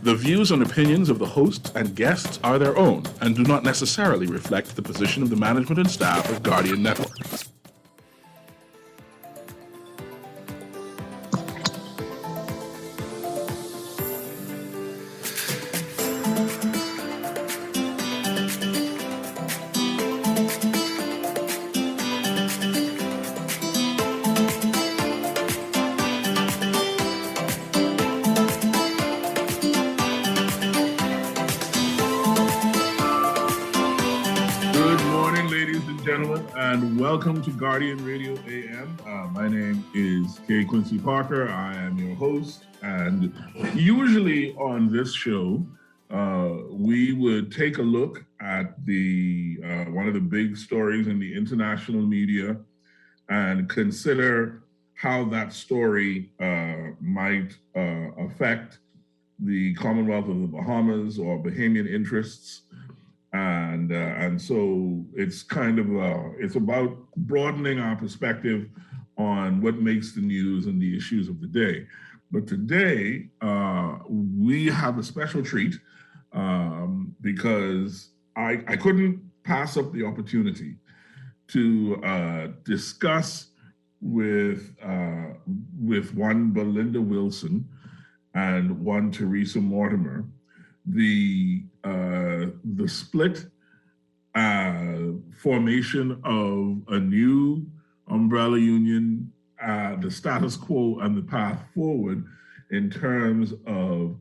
The views and opinions of the hosts and guests are their own and do not necessarily reflect the position of the management and staff of Guardian Network. Welcome to Guardian Radio A.M. My name is K. Quincy Parker. I am your host, and usually on this show, we would take a look at the one of the big stories in the international media and consider how that story might affect the Commonwealth of the Bahamas or Bahamian interests. And so it's kind of it's about broadening our perspective on what makes the news and the issues of the day. But today we have a special treat because I couldn't pass up the opportunity to discuss with one Belinda Wilson and one Teresa Mortimer the split formation of a new umbrella union, the status quo and the path forward in terms of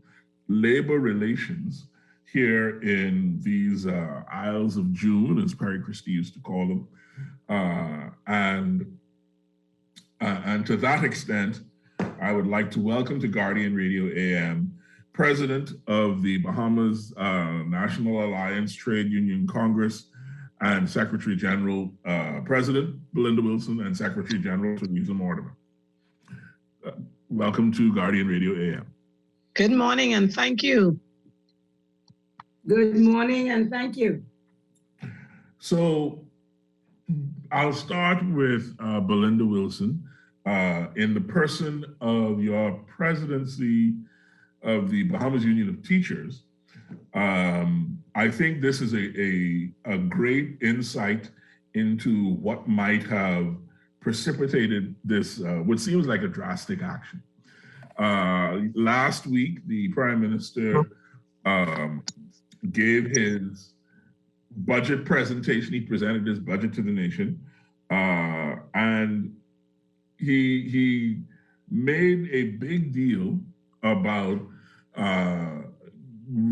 labor relations here in these Isles of June, as Perry Christie used to call them. And to that extent, I would like to welcome to Guardian Radio AM President of the Bahamas National Alliance Trade Union Congress and Secretary General, President Belinda Wilson and Secretary General Teresa Mortimer. Welcome to Guardian Radio AM. Good morning and thank you. Good morning and thank you. So I'll start with Belinda Wilson in the person of your presidency of the Bahamas Union of Teachers. I think this is a great insight into what might have precipitated this, what seems like a drastic action. Last week, the Prime Minister gave his budget presentation. He presented his budget to the nation, and he made a big deal about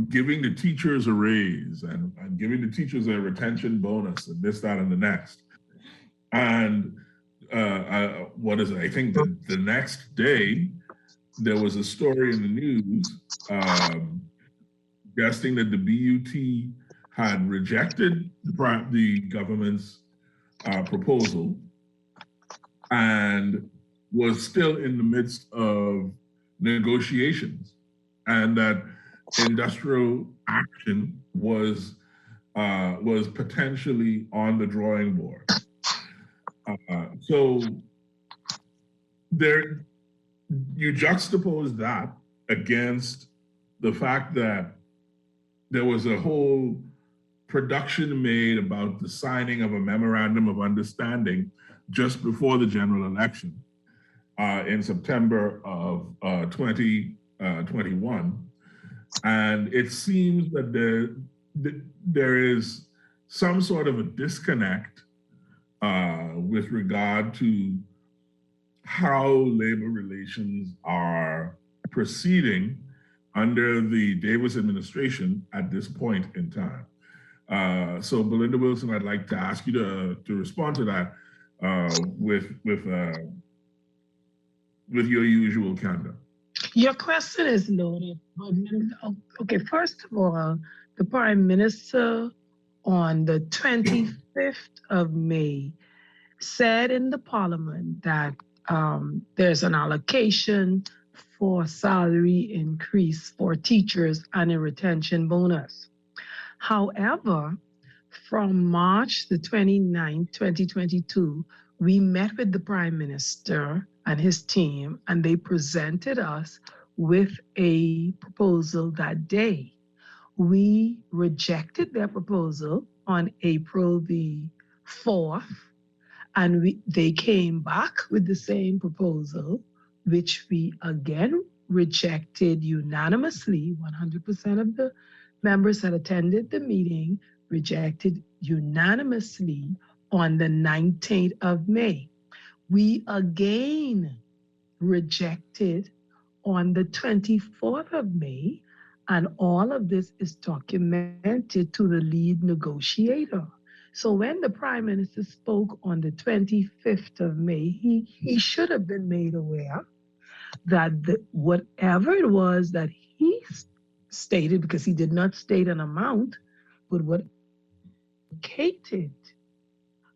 giving the teachers a raise and giving the teachers a retention bonus and this, that, and the next. And what is it? I think the next day, there was a story in the news suggesting that the BUT had rejected the government's proposal and was still in the midst of negotiations, and that industrial action was potentially on the drawing board. So there, you juxtapose that against the fact that there was a whole production made about the signing of a memorandum of understanding just before the general election in September of 2021. And it seems that there is some sort of a disconnect with regard to how labor relations are proceeding under the Davis administration at this point in time. So Belinda Wilson, I'd like to ask you to respond to that with your usual candor. Your question is loaded. Okay, first of all, the Prime Minister on the 25th of May said in the Parliament that there's an allocation for salary increase for teachers and a retention bonus. However, from March the 29th, 2022, we met with the Prime Minister and his team, and they presented us with a proposal that day. We rejected their proposal on April the 4th, and they came back with the same proposal, which we again rejected unanimously. 100% of the members that attended the meeting rejected unanimously on the 19th of May. We again rejected on the 24th of May, and all of this is documented to the lead negotiator. So when the Prime Minister spoke on the 25th of May, he should have been made aware that whatever it was that he stated, because he did not state an amount, but what indicated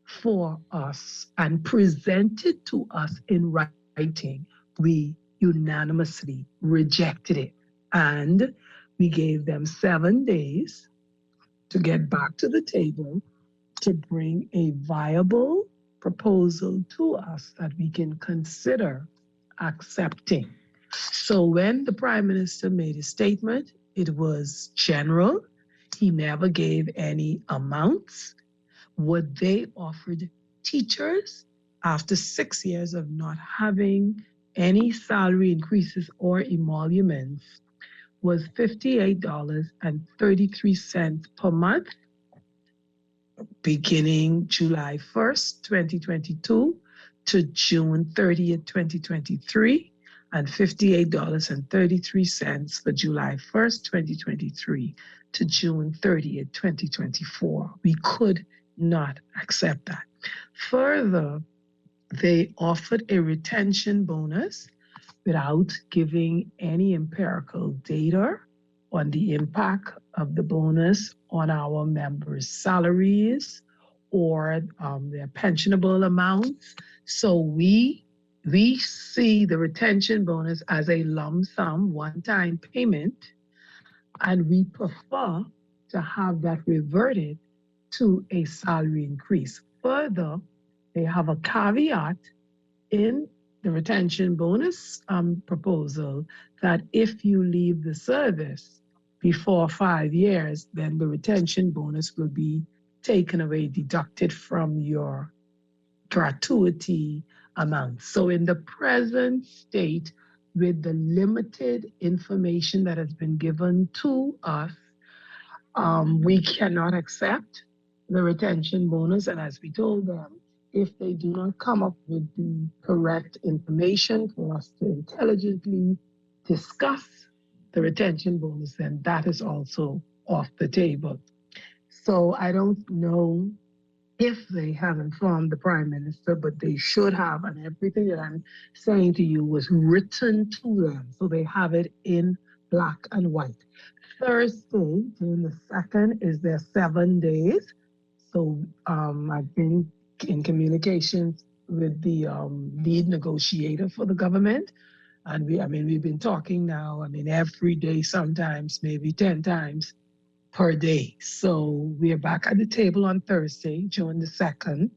for us and presented to us in writing, we unanimously rejected it. And we gave them 7 days to get back to the table to bring a viable proposal to us that we can consider accepting. So when the Prime Minister made a statement, it was general. He never gave any amounts. What they offered teachers after 6 years of not having any salary increases or emoluments was $58.33 per month, beginning July 1st, 2022 to June 30th, 2023, and $58.33 for July 1st, 2023 to June 30th, 2024. We could not accept that. Further, they offered a retention bonus without giving any empirical data on the impact of the bonus on our members' salaries or their pensionable amounts. So we see the retention bonus as a lump sum, one-time payment, and we prefer to have that reverted to a salary increase. Further, they have a caveat in the retention bonus proposal that if you leave the service before 5 years, then the retention bonus will be taken away, deducted from your gratuity amount. So in the present state, with the limited information that has been given to us, we cannot accept the retention bonus. And as we told them, if they do not come up with the correct information for us to intelligently discuss the retention bonus, then that is also off the table. So I don't know if they have informed the Prime Minister, but they should have, and everything that I'm saying to you was written to them, so they have it in black and white. Thursday, June the 2nd, is their 7 days. So I've been in communications with the lead negotiator for the government. And we've been talking now, every day, sometimes maybe 10 times per day. So we are back at the table on Thursday, June the 2nd.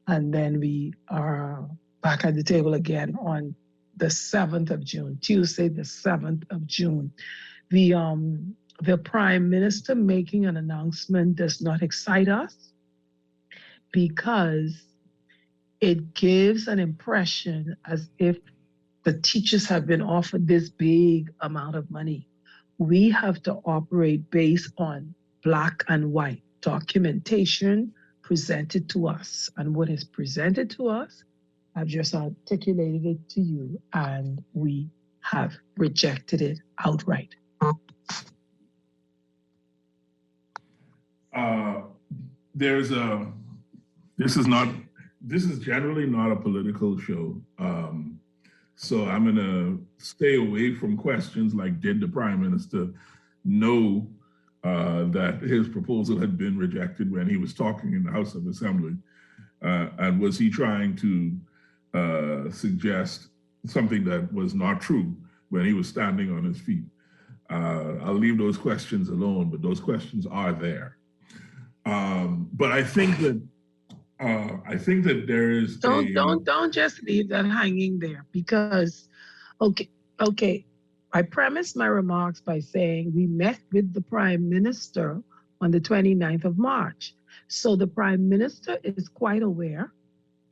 And then we are back at the table again on the 7th of June, Tuesday, the 7th of June. The Prime Minister making an announcement does not excite us because it gives an impression as if the teachers have been offered this big amount of money. We have to operate based on black and white documentation presented to us. And what is presented to us, I've just articulated it to you, and we have rejected it outright. This is generally not a political show. So I'm going to stay away from questions like, did the Prime Minister know that his proposal had been rejected when he was talking in the House of Assembly? And was he trying to suggest something that was not true when he was standing on his feet? I'll leave those questions alone, but those questions are there. But I think that there is don't just leave that hanging there, because okay, I premised my remarks by saying we met with the Prime Minister on the 29th of March. So the Prime Minister is quite aware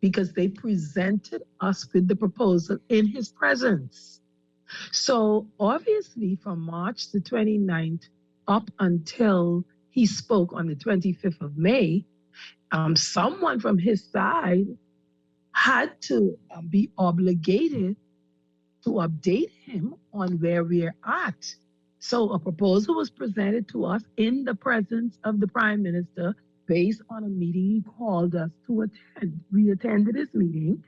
because they presented us with the proposal in his presence. So obviously from March the 29th up until he spoke on the 25th of May, someone from his side had to be obligated to update him on where we're at. So a proposal was presented to us in the presence of the Prime Minister based on a meeting he called us to attend. We attended his meeting,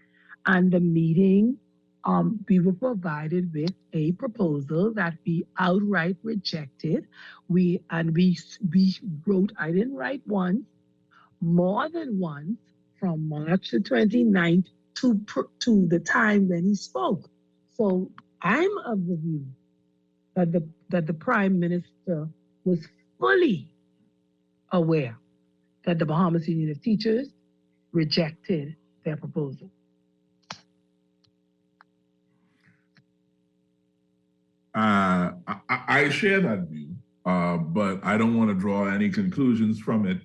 and the meeting, we were provided with a proposal that we outright rejected. We wrote, I didn't write once, more than once, from March the 29th to the time when he spoke. So I'm of the view that the Prime Minister was fully aware that the Bahamas Union of Teachers rejected their proposal. I share that view, but I don't want to draw any conclusions from it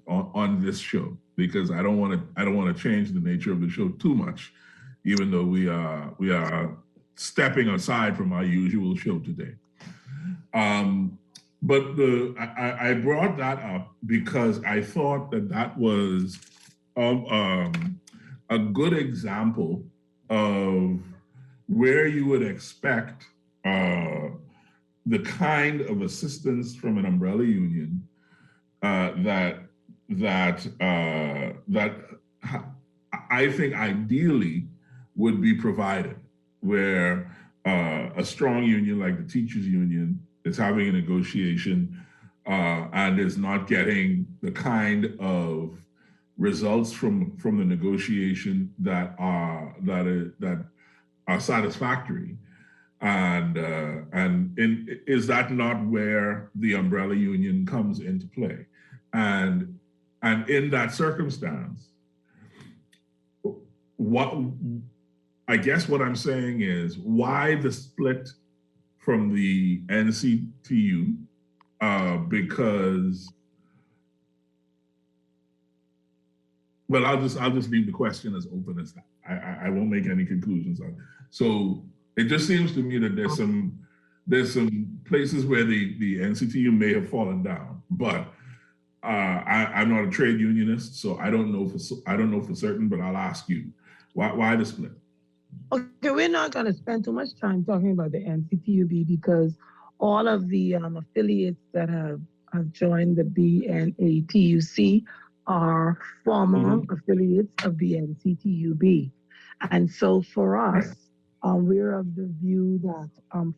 on this show because I don't want to change the nature of the show too much, even though we are stepping aside from our usual show today. But I brought that up because I thought that was a good example of where you would expect the kind of assistance from an umbrella union that I think ideally would be provided, where a strong union like the teachers union is having a negotiation and is not getting the kind of results from the negotiation that are satisfactory. And is that not where the umbrella union comes into play? And in that circumstance, what I'm saying is, why the split from the NCTU? Because, well, I'll just leave the question as open as that. I won't make any conclusions on it. So it just seems to me that there's some places where the NCTU may have fallen down, but I'm not a trade unionist, so I don't know for certain. But I'll ask you, why the split? Okay, we're not going to spend too much time talking about the NCTUB because all of the affiliates that have joined the BNATUC are former affiliates of the NCTUB. And so for us, we're of the view that,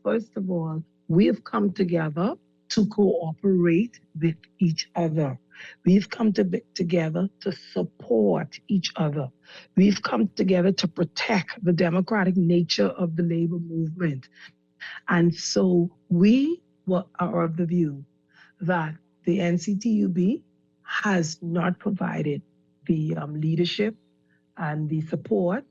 first of all, we have come together to cooperate with each other. We've come together to support each other. We've come together to protect the democratic nature of the labor movement. And so we are of the view that the NCTUB has not provided the leadership and the support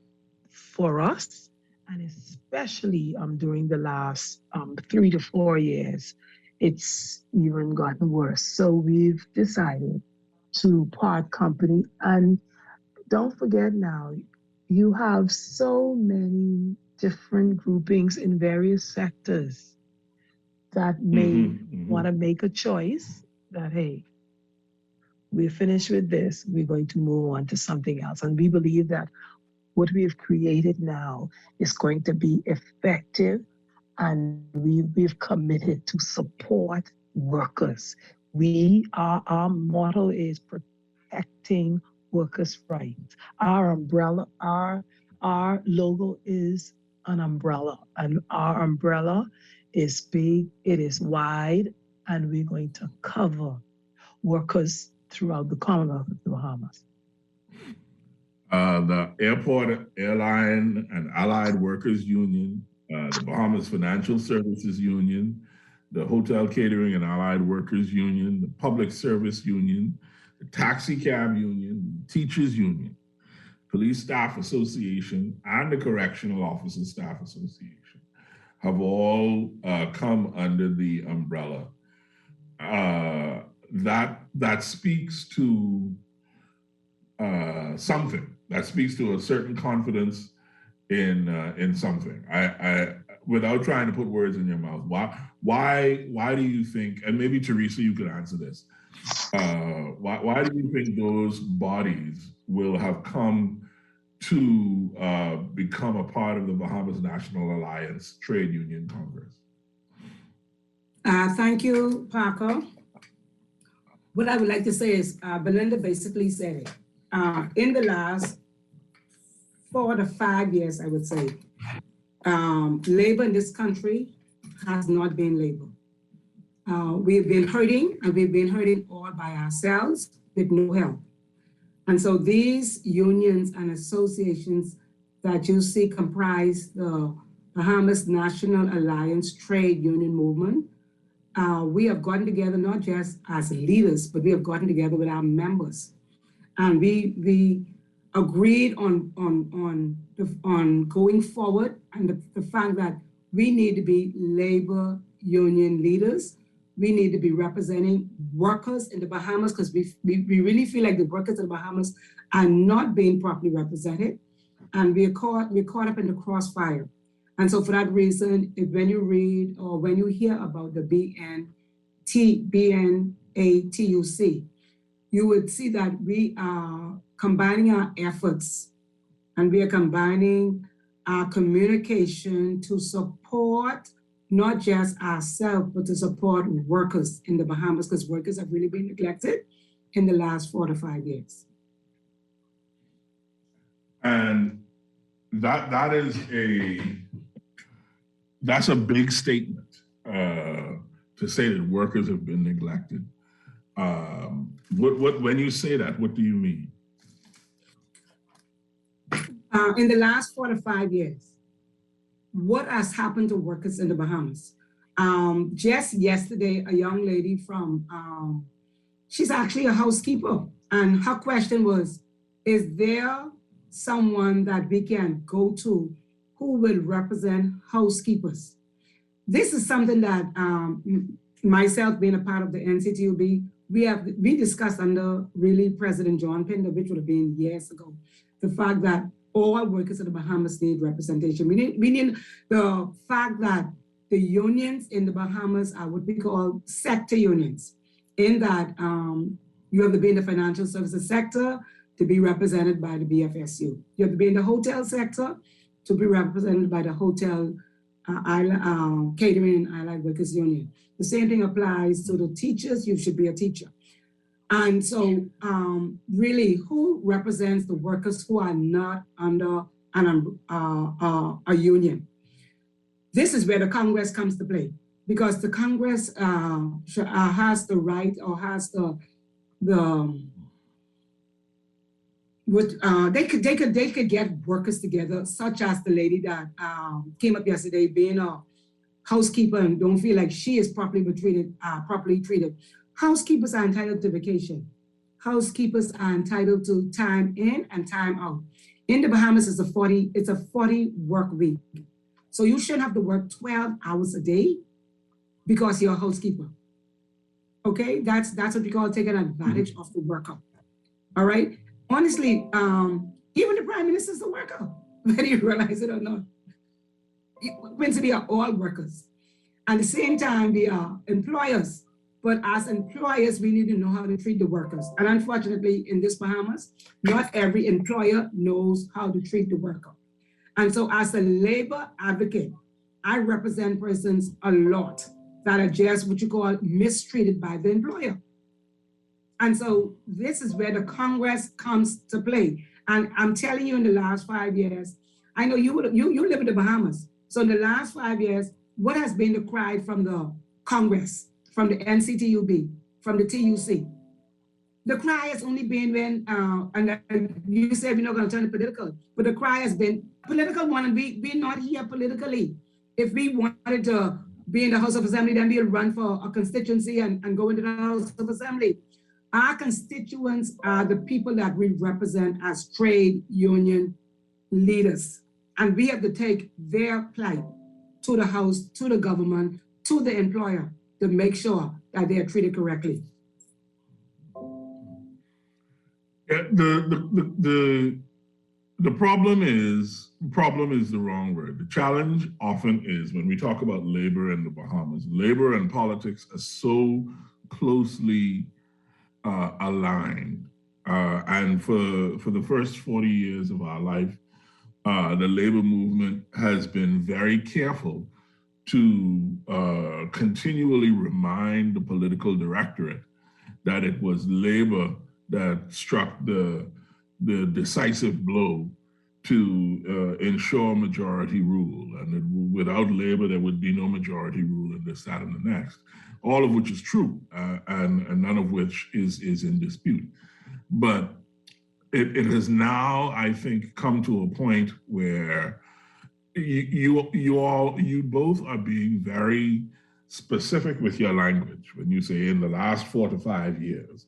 for us, and especially during the last 3 to 4 years, it's even gotten worse. So we've decided to part company. And don't forget now, you have so many different groupings in various sectors that may want to make a choice that, hey, we're finished with this, we're going to move on to something else. And we believe that what we have created now is going to be effective, and we've committed to support workers. Our motto is protecting workers' rights. Our umbrella, our logo is an umbrella, and our umbrella is big, it is wide, and we're going to cover workers throughout the Commonwealth of the Bahamas. The Airport, Airline, and Allied Workers Union, the Bahamas Financial Services Union, the Hotel Catering and Allied Workers Union, the Public Service Union, the Taxi Cab Union, the Teachers Union, Police Staff Association, and the Correctional Officers Staff Association have all come under the umbrella. That speaks to something. That speaks to a certain confidence in something. I without trying to put words in your mouth. Why do you think? And maybe Teresa, you could answer this. Why do you think those bodies will have come to become a part of the Bahamas National Alliance Trade Union Congress? Thank you, Parker. What I would like to say is Belinda basically said it. In the last 4 to 5 years, I would say, labor in this country has not been labor. We've been hurting, and we've been hurting all by ourselves with no help. And so these unions and associations that you see comprise the Bahamas National Alliance Trade Union Movement, we have gotten together not just as leaders, but we have gotten together with our members. And we agreed on going forward, and the fact that we need to be labor union leaders. We need to be representing workers in the Bahamas, because we really feel like the workers in the Bahamas are not being properly represented, and we're caught up in the crossfire. And so for that reason, when you read or when you hear about the BNATUC, you would see that we are combining our efforts, and we are combining our communication to support not just ourselves, but to support workers in the Bahamas, because workers have really been neglected in the last 4 to 5 years. And that's a big statement to say that workers have been neglected. When you say that, what do you mean? In the last 4 to 5 years, what has happened to workers in the Bahamas? Just yesterday, a young lady from, she's actually a housekeeper, and her question was, is there someone that we can go to who will represent housekeepers? This is something that myself being a part of the NCTUB, we discussed under really President John Pinder, which would have been years ago, the fact that all workers in the Bahamas need representation. We need the fact that the unions in the Bahamas are what we call sector unions, in that you have to be in the financial services sector to be represented by the BFSU. You have to be in the hotel sector to be represented by the Hotel Catering and Allied Workers Union. The same thing applies to the teachers. You should be a teacher. And so really, who represents the workers who are not under a union? This is where the Congress comes to play, because the Congress has the right, or has they could get workers together, such as the lady that came up yesterday, being a housekeeper and don't feel like she is properly treated. Housekeepers are entitled to vacation. Housekeepers are entitled to time in and time out. In the Bahamas, it's a 40 work week. So you shouldn't have to work 12 hours a day because you're a housekeeper. Okay, that's what we call taking advantage of the worker. All right. Honestly, even the Prime Minister is a worker, whether you realize it or not. We are all workers. At the same time, we are employers. But as employers, we need to know how to treat the workers. And unfortunately, in this Bahamas, not every employer knows how to treat the worker. And so as a labor advocate, I represent persons a lot that are just what you call mistreated by the employer. And so this is where the Congress comes to play. And I'm telling you, in the last 5 years, I know you live in the Bahamas. So in the last 5 years, what has been the cry from the Congress, from the NCTUB, from the TUC? The cry has only been when, and you said we're not going to turn it political, but the cry has been political one, and we're not here politically. If we wanted to be in the House of Assembly, then we'll run for a constituency and go into the House of Assembly. Our constituents are the people that we represent as trade union leaders, and we have to take their plight to the House, to the government, to the employer to make sure that they are treated correctly. Yeah, the problem is the wrong word. The challenge often is when we talk about labor in the Bahamas, labor and politics are so closely aligned. And for the first 40 years of our life, the labor movement has been very careful to continually remind the political directorate that it was labor that struck the decisive blow to ensure majority rule. And without labor, there would be no majority rule in this, that, and the next, all of which is true, and none of which is in dispute. But it has now, I think, come to a point where you both are being very specific with your language when you say in the last 4 to 5 years.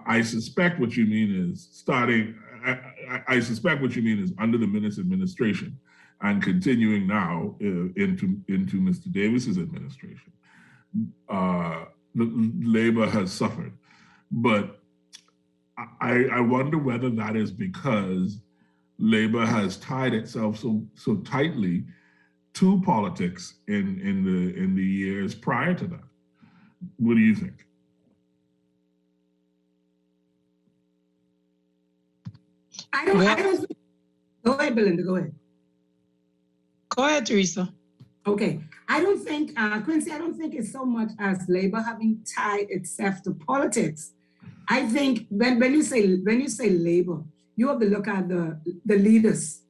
I suspect what you mean is starting. I suspect what you mean is under the Minnis administration and continuing now into Mr. Davis's administration. The labor has suffered, but I wonder whether that is because labor has tied itself so tightly to politics in the years prior to that. What do you think? I don't. Go ahead, Belinda. Go ahead. Go ahead, Teresa. Okay. I don't think, Quincy, I don't think it's so much as labor having tied itself to politics. I think when you say labor, you have to look at the leaders,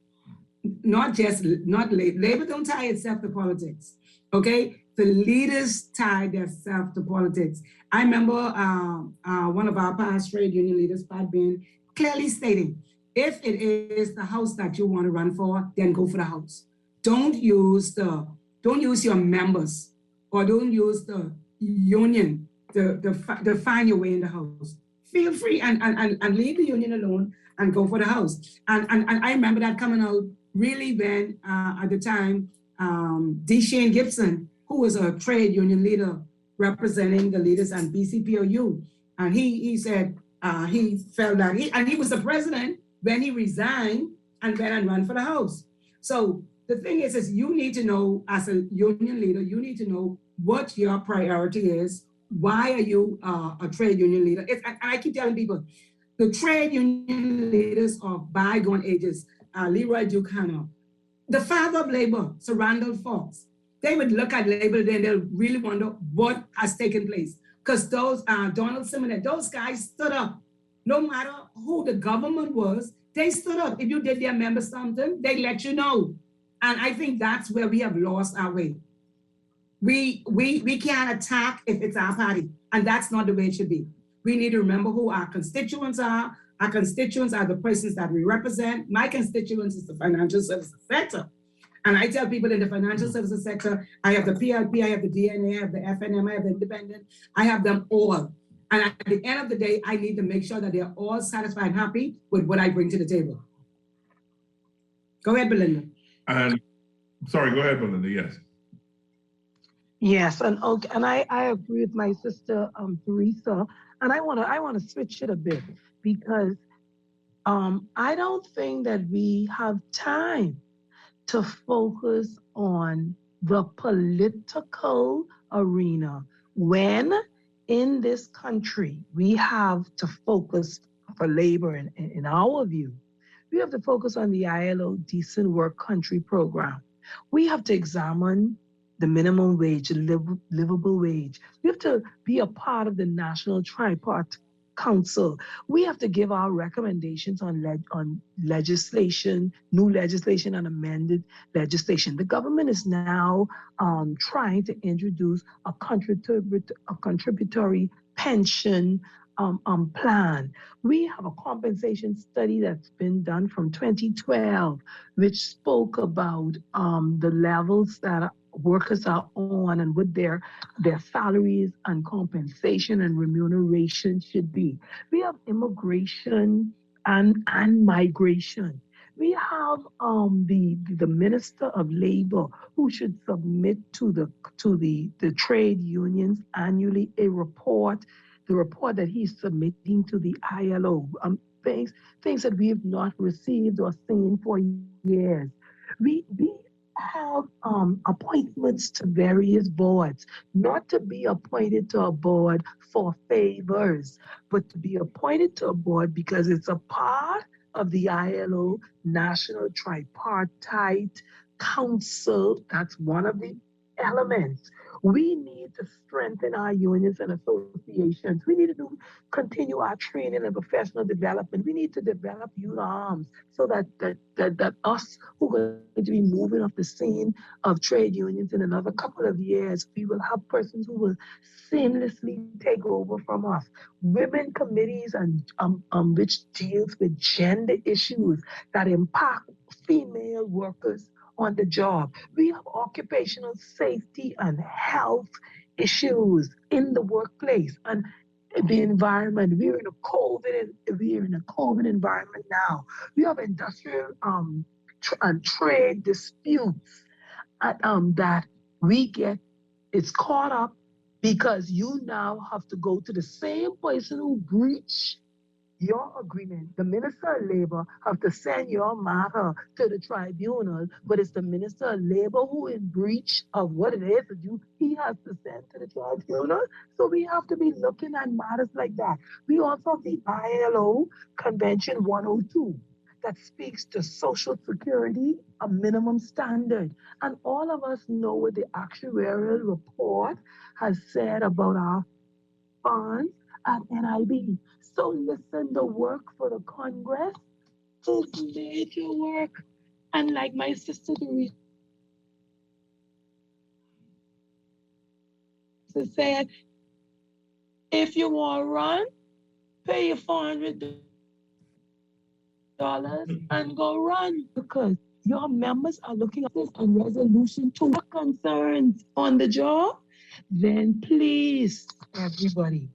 not labor. Labor don't tie itself to politics. Okay, the leaders tie themselves to politics. I remember one of our past trade union leaders, Pat Bain, clearly stating, if it is the house that you want to run for, then go for the house. Don't use your members or don't use the union to find your way in the house. Feel free and leave the union alone and go for the house. And I remember that coming out really when at the time, D. Shane Gibson, who was a trade union leader representing the leaders on BCPOU, and he said he felt that he was the president when he resigned and went and ran for the house. So the thing is you need to know, as a union leader, you need to know what your priority is. Why are you a trade union leader? And I keep telling people, the trade union leaders of bygone ages, Leroy Duke-Hanna, the father of labor, Sir Randall Fox, they would look at labor and they'll really wonder what has taken place. Because those, Donald Simonet, those guys stood up. No matter who the government was, they stood up. If you did their members something, they let you know. And I think that's where we have lost our way. We can't attack if it's our party, and that's not the way it should be. We need to remember who our constituents are. Our constituents are the persons that we represent. My constituents is the financial services sector. And I tell people in the financial services sector, I have the PLP, I have the DNA, I have the FNM, I have the independent, I have them all. And at the end of the day, I need to make sure that they're all satisfied and happy with what I bring to the table. Go ahead, Belinda. Sorry, go ahead, Belinda, yes. Yes, and I agree with my sister Teresa, and I wanna switch it a bit because I don't think that we have time to focus on the political arena when in this country we have to focus for labor in our view. We have to focus on the ILO Decent Work Country program. We have to examine the minimum wage, livable wage. We have to be a part of the National Tripartite Council. We have to give our recommendations on legislation, new legislation and amended legislation. The government is now trying to introduce a contributory pension plan. We have a compensation study that's been done from 2012, which spoke about the levels that workers are on and what their salaries and compensation and remuneration should be. We have immigration and migration. We have the Minister of Labor who should submit to the trade unions annually a report, the report that he's submitting to the ILO, things that we have not received or seen for years. We have appointments to various boards, not to be appointed to a board for favors, but to be appointed to a board because it's a part of the ILO National Tripartite Council. That's one of the elements. We need to strengthen our unions and associations. We need to continue our training and professional development. We need to develop youth arms so that us who are going to be moving off the scene of trade unions in another couple of years, we will have persons who will seamlessly take over from us. Women committees and which deals with gender issues that impact female workers on the job. We have occupational safety and health issues in the workplace and the environment. We're in a COVID environment now. We have industrial and trade disputes that we get. It's caught up because you now have to go to the same person who breached your agreement. The Minister of Labor have to send your matter to the tribunal, but it's the Minister of Labor who in breach of what it is that he has to send to the tribunal. So we have to be looking at matters like that. We also have the ILO Convention 102 that speaks to Social Security, a minimum standard. And all of us know what the actuarial report has said about our funds at NIB. So listen, the work for the Congress is major work. And like my sister Teresa said, if you want to run, pay your $400 and go run, because your members are looking at this and resolution to what concerns on the job. Then please, everybody,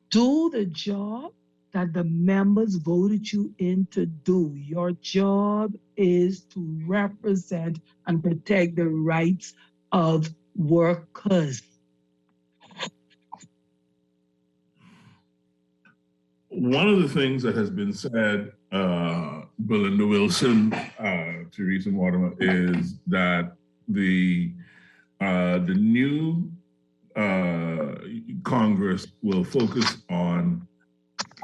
do the job that the members voted you in to do. Your job is to represent and protect the rights of workers. One of the things that has been said, Belinda Wilson, Teresa Mortimer, is that the new Congress will focus on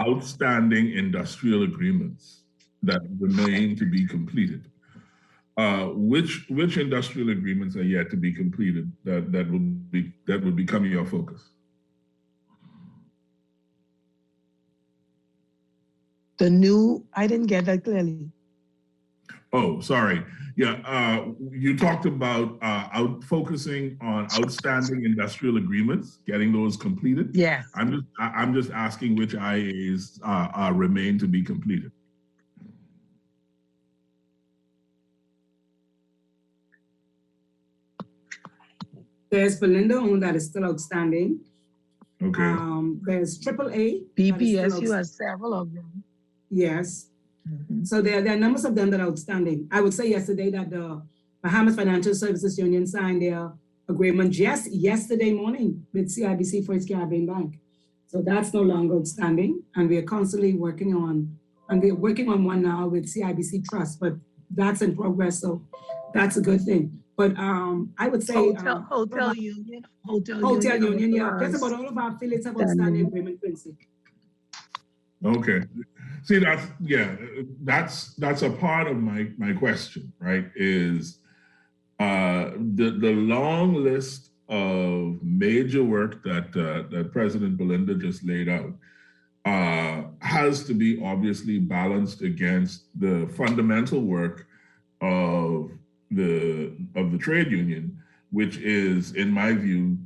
outstanding industrial agreements that remain to be completed. Which industrial agreements are yet to be completed that would become your focus? I didn't get that clearly. Oh, sorry. Yeah, you talked about focusing on outstanding industrial agreements, getting those completed. Yes. I'm just asking which IAs remain to be completed. There's Belinda on that is still outstanding. Okay. There's AAA. BPSU has several of them. Yes. Mm-hmm. So there are numbers of them that are outstanding. I would say yesterday that the Bahamas Financial Services Union signed their agreement just yesterday morning with CIBC First Caribbean Bank. So that's no longer outstanding. And we are constantly working on one now with CIBC Trust, but that's in progress. So that's a good thing. But I would say Hotel Union, yeah. Just about all of our affiliates have outstanding agreement, Quincy. Okay. See, that's a part of my question, right? Is the long list of major work that President Belinda just laid out has to be obviously balanced against the fundamental work of the trade union, which is, in my view,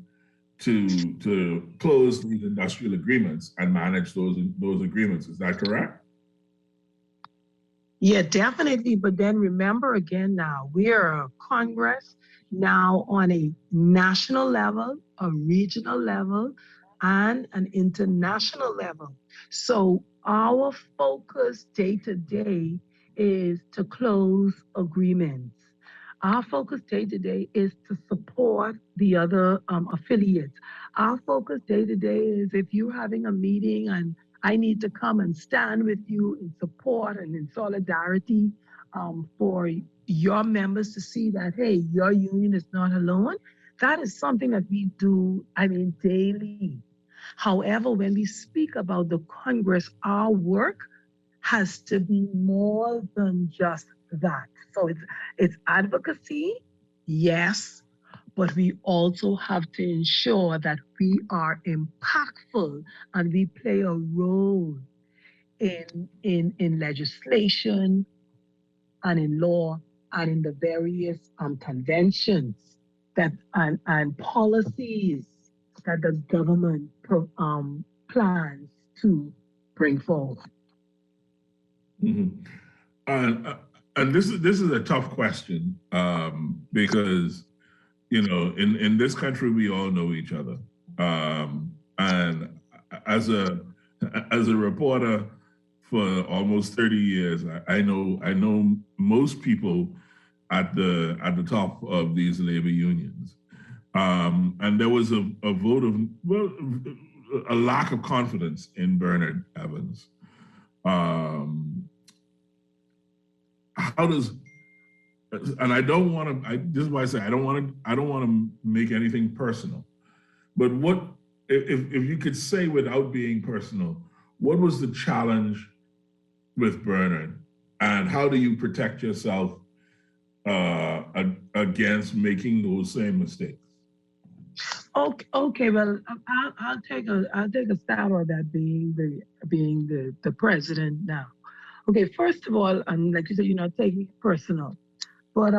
to close these industrial agreements and manage those agreements. Is that correct? Yeah, definitely. But then remember again now, we are a Congress now on a national level, a regional level, and an international level. So our focus day to day is to close agreements. Our focus day to day is to support the other affiliates. Our focus day to day is if you're having a meeting and I need to come and stand with you in support and in solidarity for your members to see that, hey, your union is not alone. That is something that we do, daily. However, when we speak about the Congress, our work has to be more than just that. So it's advocacy, yes, but we also have to ensure that we are impactful and we play a role in legislation and in law and in the various conventions that and policies that the government plans to bring forward. Mm-hmm. And this is a tough question because in this country we all know each other, and as a reporter for almost 30 years, I know most people at the top of these labor unions, and there was a vote of a lack of confidence in Bernard Evans. How does, and I don't want to, this is why I say I don't want to make anything personal, but what if you could say without being personal, what was the challenge with Bernard, and how do you protect yourself against making those same mistakes? Okay. Well, I'll take a stab at that being the president now. Okay, first of all, and like you said, you're not taking it personal, but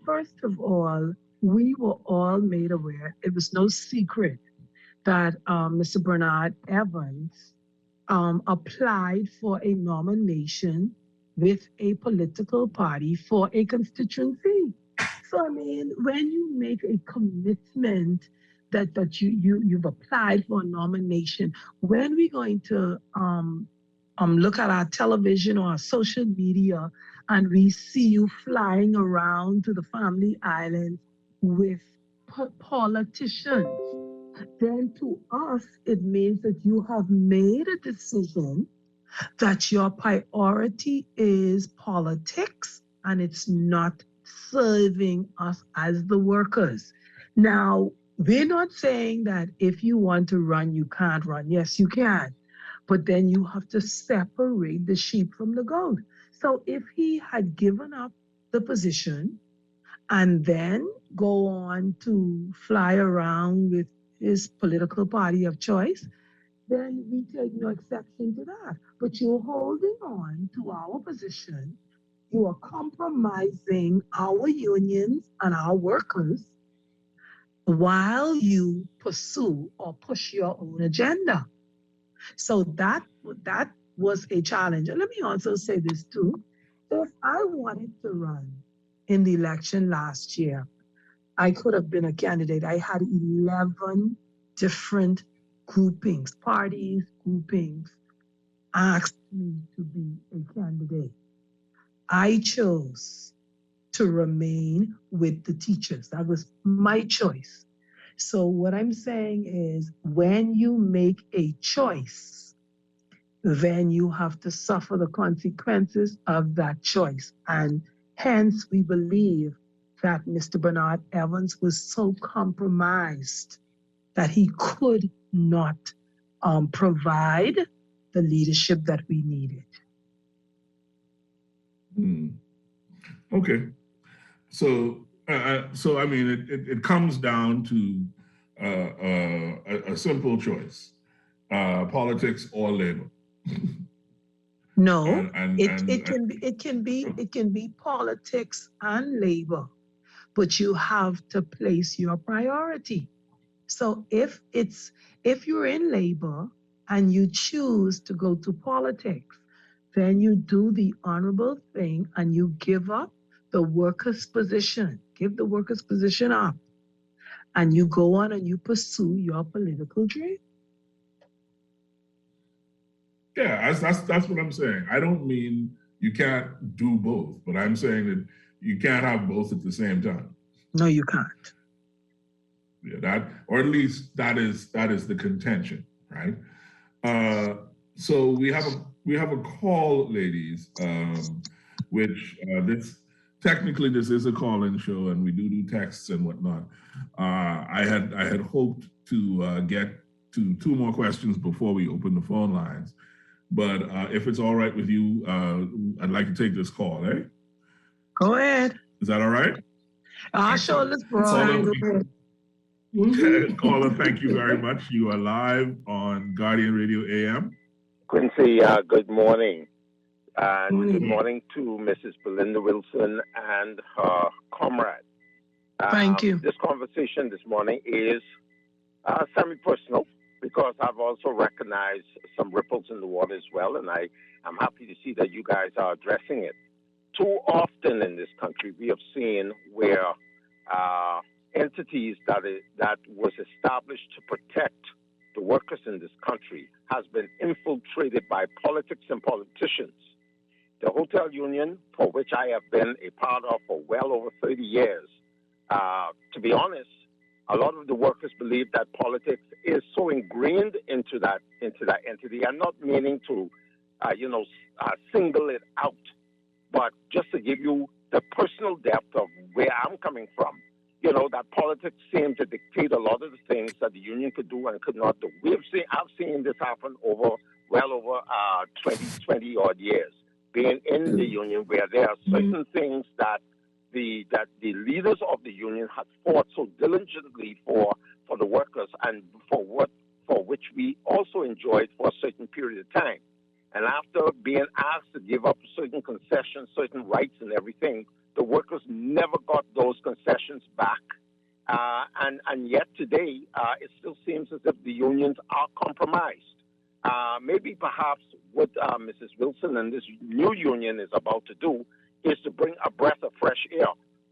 first of all, we were all made aware. It was no secret that Mr. Bernard Evans applied for a nomination with a political party for a constituency. So when you make a commitment that you've applied for a nomination, when we're going to look at our television or our social media and we see you flying around to the family island with politicians, then to us, it means that you have made a decision that your priority is politics and it's not serving us as the workers. Now, we're not saying that if you want to run, you can't run. Yes, you can. But then you have to separate the sheep from the goat. So if he had given up the position and then go on to fly around with his political party of choice, then we take no exception to that. But you're holding on to our position. You are compromising our unions and our workers while you pursue or push your own agenda. So that was a challenge. And let me also say this too. If I wanted to run in the election last year, I could have been a candidate. I had 11 different groupings, parties, groupings, asked me to be a candidate. I chose to remain with the teachers. That was my choice. So what I'm saying is when you make a choice, then you have to suffer the consequences of that choice. And hence we believe that Mr. Bernard Evans was so compromised that he could not provide the leadership that we needed. Okay. So it comes down to a simple choice: politics or labor. No, it can be politics and labor, but you have to place your priority. So if you're in labor and you choose to go to politics, then you do the honorable thing and you give up the worker's position. Give the worker's position up, and you go on and you pursue your political dream. Yeah, that's what I'm saying. I don't mean you can't do both. But I'm saying that you can't have both at the same time. No, you can't. Yeah, that, or at least that is the contention, right? So we have a call, ladies, which this technically this is a call-in show, and we do texts and whatnot. I had hoped to get to two more questions before we open the phone lines, but if it's all right with you, I'd like to take this call. Eh? Go ahead. Is that all right? I'll show this, bro. Caller, thank you very much. You are live on Guardian Radio A.M. Quincy, good morning. And good morning to Mrs. Belinda Wilson and her comrade. Thank you. This conversation this morning is semi-personal because I've also recognized some ripples in the water as well, and I'm happy to see that you guys are addressing it. Too often in this country, we have seen where entities that was established to protect the workers in this country has been infiltrated by politics and politicians. The hotel union, for which I have been a part of for well over 30 years, to be honest, a lot of the workers believe that politics is so ingrained into that entity. I'm not meaning to, single it out, but just to give you the personal depth of where I'm coming from. That politics seemed to dictate a lot of the things that the union could do and could not do. I've seen this happen over 20 odd years being in the union, where there are certain things that the leaders of the union had fought so diligently for the workers and for which we also enjoyed for a certain period of time. And after being asked to give up certain concessions, certain rights and everything, the workers never got those concessions back. And yet today, it still seems as if the unions are compromised. Maybe perhaps what Mrs. Wilson and this new union is about to do is to bring a breath of fresh air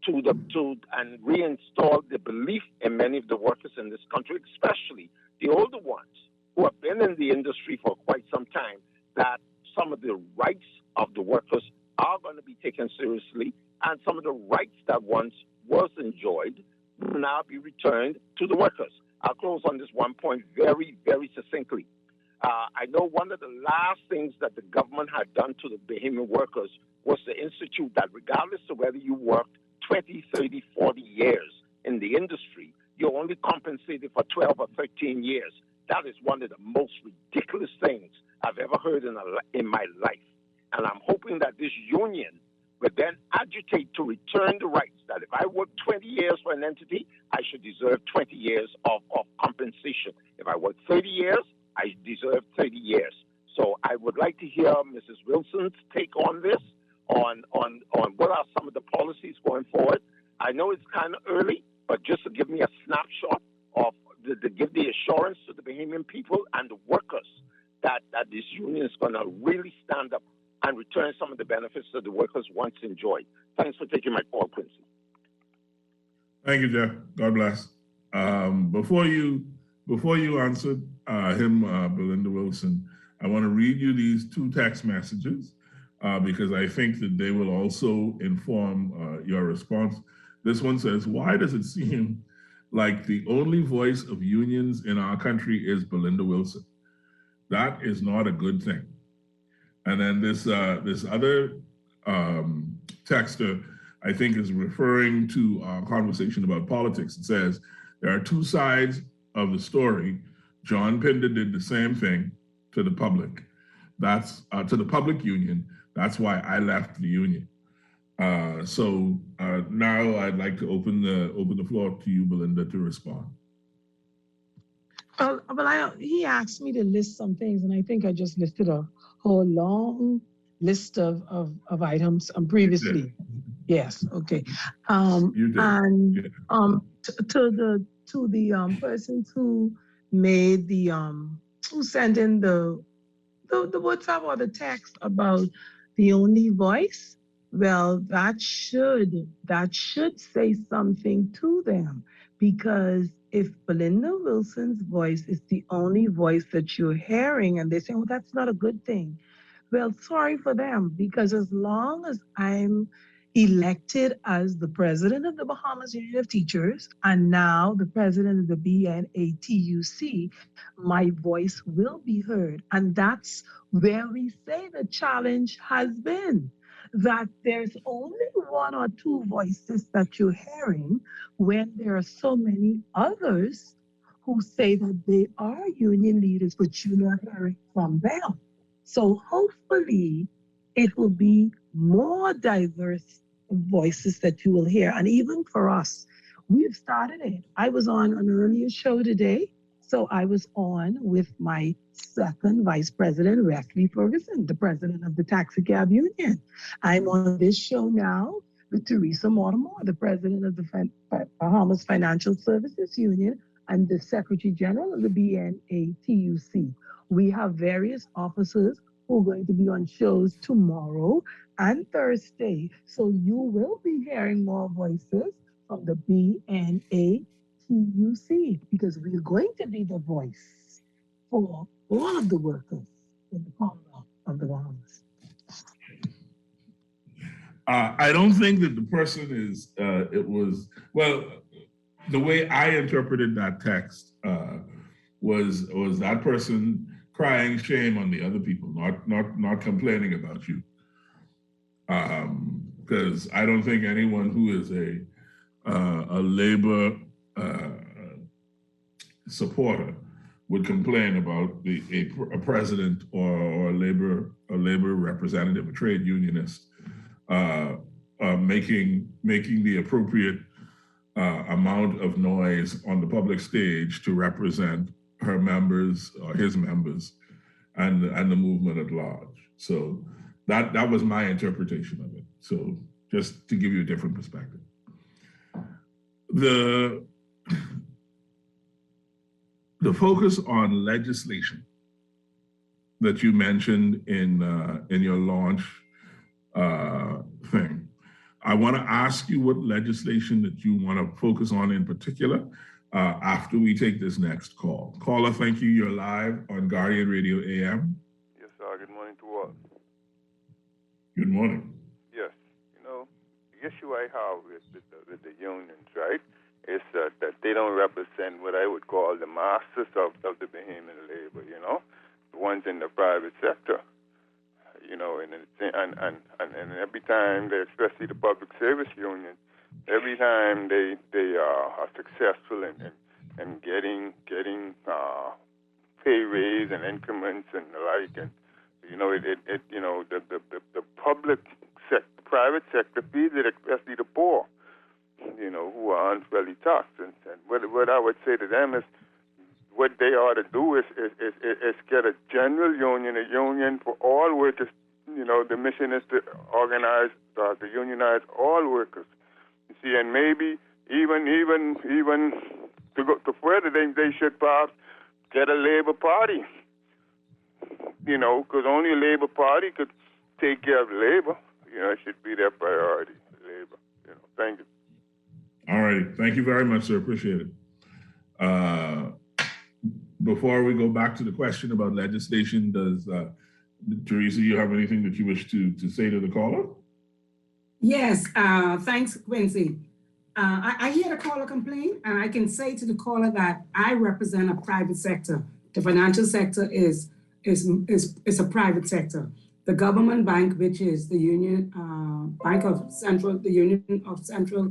and reinstall the belief in many of the workers in this country, especially the older ones who have been in the industry for quite some time, that some of the rights of the workers are going to be taken seriously, and some of the rights that once was enjoyed will now be returned to the workers. I'll close on this one point very, very succinctly. I know one of the last things that the government had done to the Bahamian workers was to institute that regardless of whether you worked 20, 30, 40 years in the industry, you're only compensated for 12 or 13 years. That is one of the most ridiculous things I've ever heard in my life. And I'm hoping that this union will then agitate to return the rights, that if I work 20 years for an entity, I should deserve 20 years of compensation. If I work 30 years, I deserve 30 years. So I would like to hear Mrs. Wilson's take on this, on what are some of the policies going forward. I know it's kind of early, but just to give me a snapshot of to give the assurance to the Bahamian people and the workers that this union is going to really stand up and return some of the benefits that the workers once enjoyed. Thanks for taking my call, Quincy. Thank you, Jeff. God bless. Before you answered him, Belinda Wilson, I want to read you these two text messages because I think that they will also inform your response. This one says, "Why does it seem like the only voice of unions in our country is Belinda Wilson? That is not a good thing." And then this other texter, I think, is referring to our conversation about politics. It says, "There are two sides of the story. John Pinder did the same thing to the public. That's to the public union. That's why I left the union." So now I'd like to open the floor to you, Belinda, to respond. Well, he asked me to list some things, and I think I just listed a whole long list of items previously. Yes, okay. You did. And Yeah. to the persons who made who sent in the WhatsApp or the text about the only voice, well, that should say something to them, because if Belinda Wilson's voice is the only voice that you're hearing, and they're saying, well, that's not a good thing, Well, sorry for them, because as long as I'm elected as the president of the Bahamas Union of Teachers and now the president of the BNATUC, my voice will be heard. And that's where we say the challenge has been that there's only one or two voices that you're hearing when there are so many others who say that they are union leaders, but you're not hearing from them. So hopefully it will be more diverse voices that you will hear. And even for us, we've started it. I was on an earlier show today. So I was on with my second vice president, Wesley Ferguson, the president of the Taxi Cab Union. I'm on this show now with Teresa Mortimer, the president of the Bahamas Financial Services Union and the secretary general of the BNATUC. We have various officers who are going to be on shows tomorrow and Thursday. So you will be hearing more voices from the BNATUC because we're going to be the voice for all of the workers in the Commonwealth of the Bahamas. I don't think that the person is, the way I interpreted that text was that person crying shame on the other people, not complaining about you. Because I don't think anyone who is a labor supporter would complain about a president or a labor representative, a trade unionist, making the appropriate amount of noise on the public stage to represent her members or his members and the movement at large. So that was my interpretation of it. So just to give you a different perspective. The focus on legislation that you mentioned in your launch thing, I want to ask you what legislation that you want to focus on in particular after we take this next call. Caller, thank you. You're live on Guardian Radio AM. Yes, sir. Good morning to all. Good morning. Yes. The issue I have with the unions, right, is that they don't represent what I would call the masters of the Bahamian labor, the ones in the private sector. And every time, especially the public service union, every time they are successful in getting pay raise and increments and the like, and the public sector, private sector feeds it, especially the poor, who are unfairly taxed. And what I would say to them is, what they ought to do is get a general union, a union for all workers. The mission is to organize, to unionize all workers. You see, and maybe even to go to further, they should perhaps get a labor party. Because only a labor party could take care of labor. It should be their priority, labor. Thank you. All right. Thank you very much, sir. Appreciate it. Before we go back to the question about legislation, does Teresa, you have anything that you wish to say to the caller? Yes, thanks, Quincy. I hear the caller complain, and I can say to the caller that I represent a private sector. The financial sector is a private sector. The government bank, which is the Union Bank of Central, the Union of Central,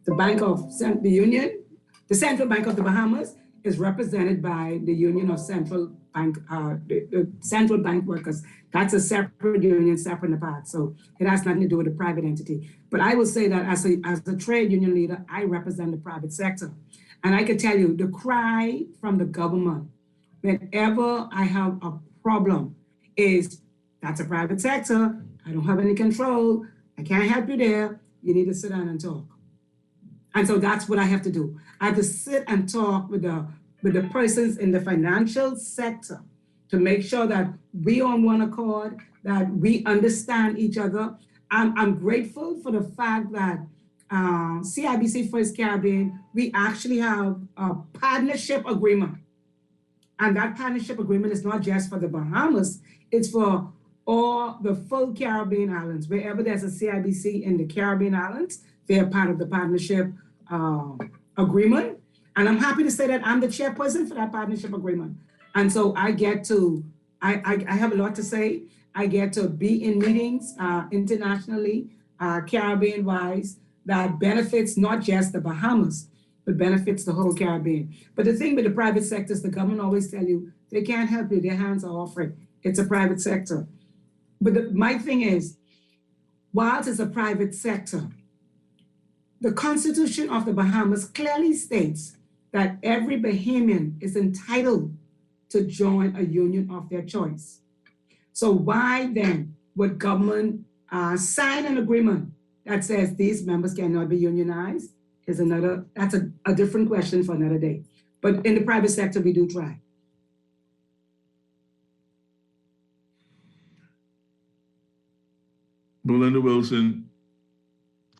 the Bank of the Union, the Central Bank of the Bahamas, is represented by the Union of Central Bank, the Central Bank Workers. That's a separate union, separate and apart. So it has nothing to do with a private entity. But I will say that as a trade union leader, I represent the private sector. And I can tell you, the cry from the government, whenever I have a problem, is that's a private sector. I don't have any control. I can't help you there. You need to sit down and talk. And so that's what I have to do. I have to sit and talk with the persons in the financial sector to make sure that we on one accord, that we understand each other. I'm grateful for the fact that CIBC First Caribbean, we actually have a partnership agreement. And that partnership agreement is not just for the Bahamas, it's for or the full Caribbean islands. Wherever there's a CIBC in the Caribbean islands, they're part of the partnership agreement. And I'm happy to say that I'm the chairperson for that partnership agreement. And so I get to, I have a lot to say. I get to be in meetings internationally, Caribbean-wise, that benefits not just the Bahamas, but benefits the whole Caribbean. But the thing with the private sector is the government always tell you, they can't help you, their hands are off it. It's a private sector. But my thing is, whilst it's a private sector, the Constitution of the Bahamas clearly states that every Bahamian is entitled to join a union of their choice. So why then would government sign an agreement that says these members cannot be unionized? That's a different question for another day. But in the private sector, we do try. Belinda Wilson,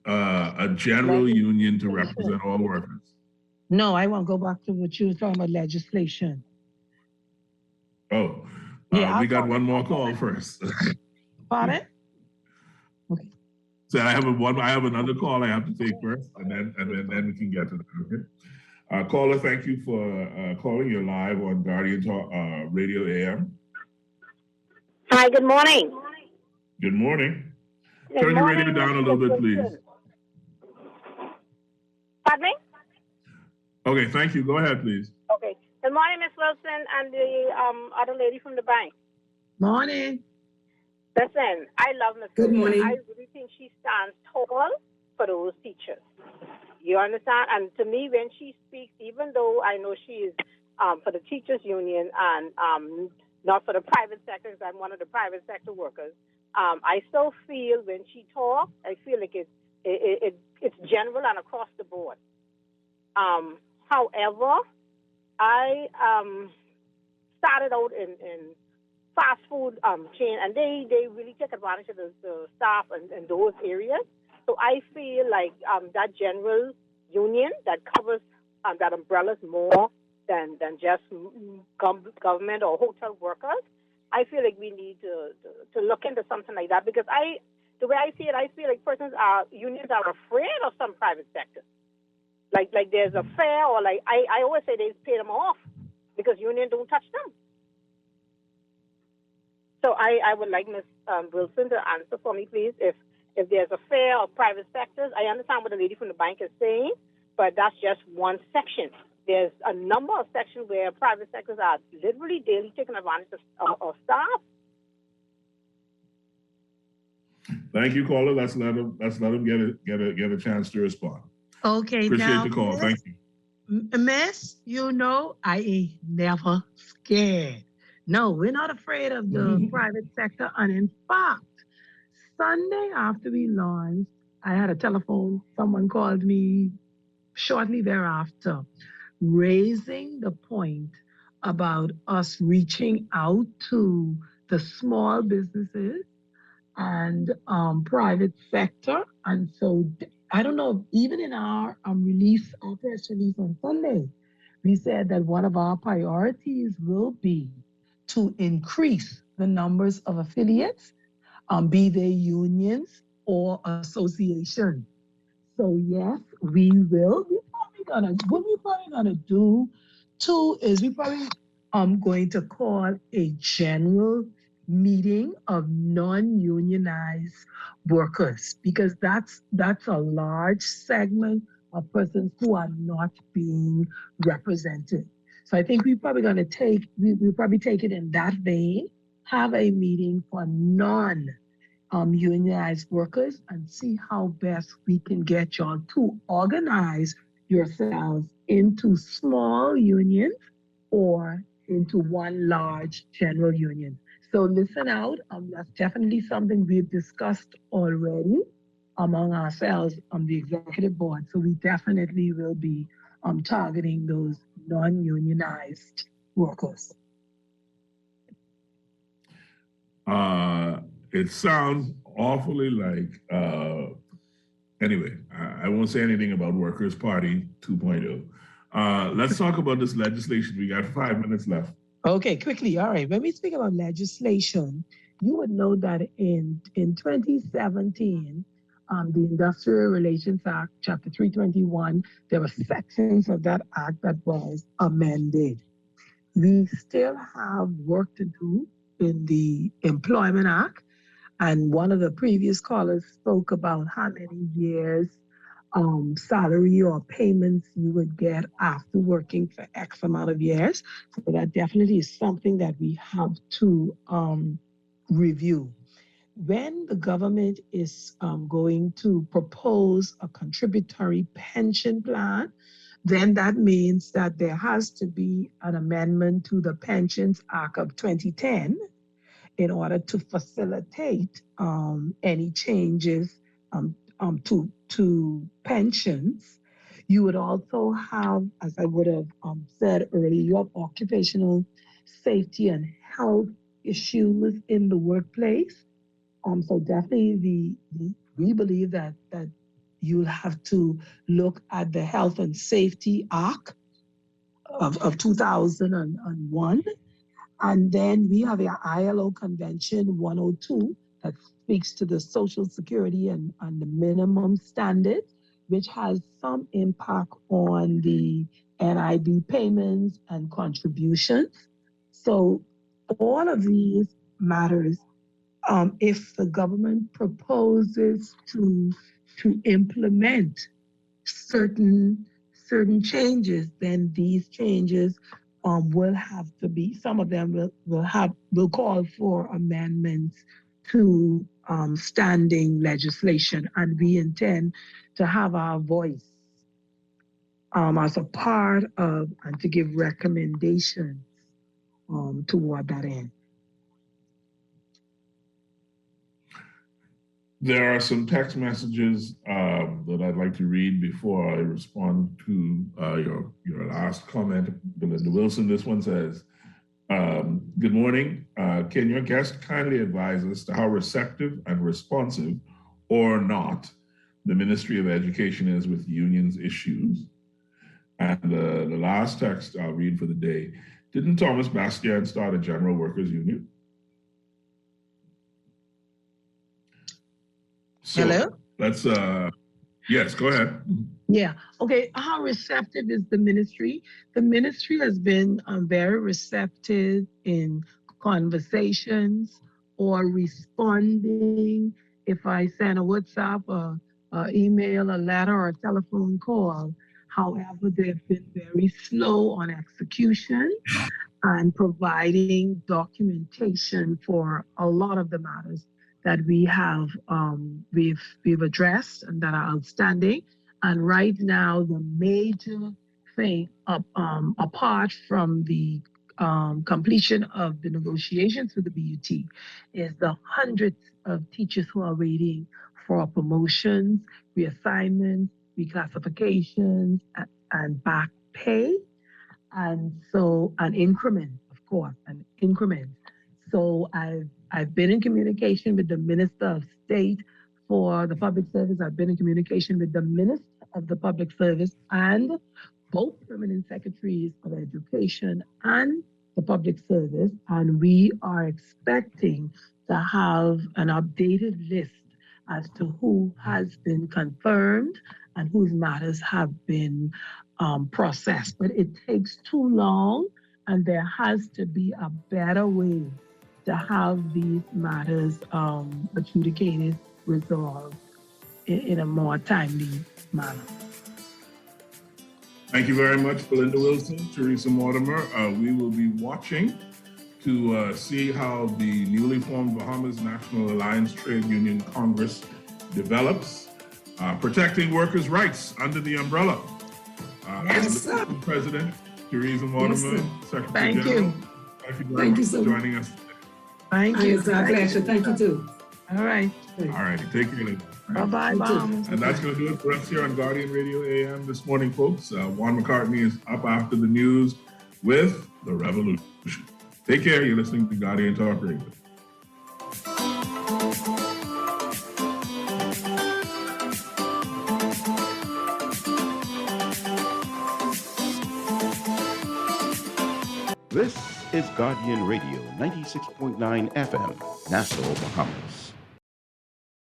a general union to represent all workers. No, I want to go back to what you were talking about, legislation. Oh, Yeah, we got one more call first. Pardon? Okay. So I have another call I have to take first, and then we can get to that. Okay. Caller, thank you for calling. You're live on Guardian Talk, Radio A.M. Hi, good morning. Good morning. Turn your radio down a little bit, please. Pardon me? Okay, thank you. Go ahead, please. Okay. Good morning, Ms. Wilson and the other lady from the bank. Morning. Listen, I love Ms. Good Wilson. morning. I really think she stands tall for those teachers. You understand? And to me, when she speaks, even though I know she is for the teachers union and not for the private sector, because I'm one of the private sector workers, I still feel when she talks, I feel like it's general and across the board. However, I started out in fast food chain, and they really take advantage of the staff in those areas. So I feel like that general union that covers that umbrellas more than just government or hotel workers. I feel like we need to look into something like that, because the way I see it, I feel like unions are afraid of some private sectors. Like there's a fair, or like I always say they pay them off because union don't touch them. So I would like Ms. Wilson to answer for me, please, if there's a fair of private sectors. I understand what the lady from the bank is saying, but that's just one section. There's a number of sections where private sectors are literally daily taking advantage of staff. Thank you, caller. Let's let him get a chance to respond. Okay, Appreciate now, the call. Thank you. Miss, you know I ain't never scared. No, we're not afraid of the private sector. And in fact, Sunday after we launched, I had a telephone. Someone called me shortly thereafter, raising the point about us reaching out to the small businesses and private sector. And so I don't know, even in our press release on Sunday, we said that one of our priorities will be to increase the numbers of affiliates, be they unions or associations. So yes, we will. What we're probably gonna do too is we probably going to call a general meeting of non-unionized workers, because that's a large segment of persons who are not being represented. So I think we're probably going to we'll probably take it in that vein, have a meeting for unionized workers and see how best we can get y'all to organize yourselves into small unions or into one large general union. So listen out. That's definitely something we've discussed already among ourselves on the executive board. So we definitely will be targeting those non-unionized workers. It sounds awfully like, anyway, I won't say anything about Workers' Party 2.0. Let's talk about this legislation. We got 5 minutes left. Okay, quickly. All right. When we speak about legislation, you would know that in 2017, the Industrial Relations Act, Chapter 321, there were sections of that act that was amended. We still have work to do in the Employment Act. And one of the previous callers spoke about how many years salary or payments you would get after working for X amount of years. So that definitely is something that we have to review. When the government is going to propose a contributory pension plan, then that means that there has to be an amendment to the Pensions Act of 2010 in order to facilitate any changes to pensions. You would also have, as I would have said earlier, you have occupational safety and health issues in the workplace. So definitely we believe that you'll have to look at the Health and Safety Act of 2001. And then we have the ILO Convention 102 that speaks to the Social Security and the minimum standards, which has some impact on the NIB payments and contributions. So all of these matters, if the government proposes to implement certain changes, then these changes will have to be, some of them will call for amendments to standing legislation, and we intend to have our voice as a part of and to give recommendations toward that end. There are some text messages that I'd like to read before I respond to your last comment, Belinda Wilson. This one says, good morning. Can your guest kindly advise us to how receptive and responsive or not the Ministry of Education is with unions issues? And the last text I'll read for the day, didn't Thomas Bastian start a general workers union? So hello? Let's, yes, go ahead. Yeah, okay, how receptive is the ministry? The ministry has been very receptive in conversations or responding. If I send a WhatsApp, a email, a letter, or a telephone call. However, they've been very slow on execution and providing documentation for a lot of the matters that we have we've addressed and that are outstanding. And right now, the major thing apart from the completion of the negotiations with the BUT is the hundreds of teachers who are waiting for promotions, reassignments, reclassifications, and back pay. And so an increment, of course, an increment. So I've been in communication with the Minister of State for the Public Service. I've been in communication with the Minister of the Public Service and both permanent secretaries of Education and the Public Service. And we are expecting to have an updated list as to who has been confirmed and whose matters have been processed. But it takes too long, and there has to be a better way to have these matters adjudicated, resolved in a more timely manner. Thank you very much, Belinda Wilson, Teresa Mortimer. We will be watching to see how the newly formed Bahamas National Alliance Trade Union Congress develops, protecting workers' rights under the umbrella. Yes, sir. President Teresa Mortimer, Yes, Secretary Thank General. you. Thank you very much for joining us today. Thank you. It's our pleasure. Thank you, too. All right. All righty, take care. Bye-bye, Bahamas. And that's going to do it for us here on Guardian Radio AM this morning, folks. Juan McCartney is up after the news with The Revolution. Take care. You're listening to Guardian Talk Radio. This is Guardian Radio 96.9 FM, Nassau, Bahamas.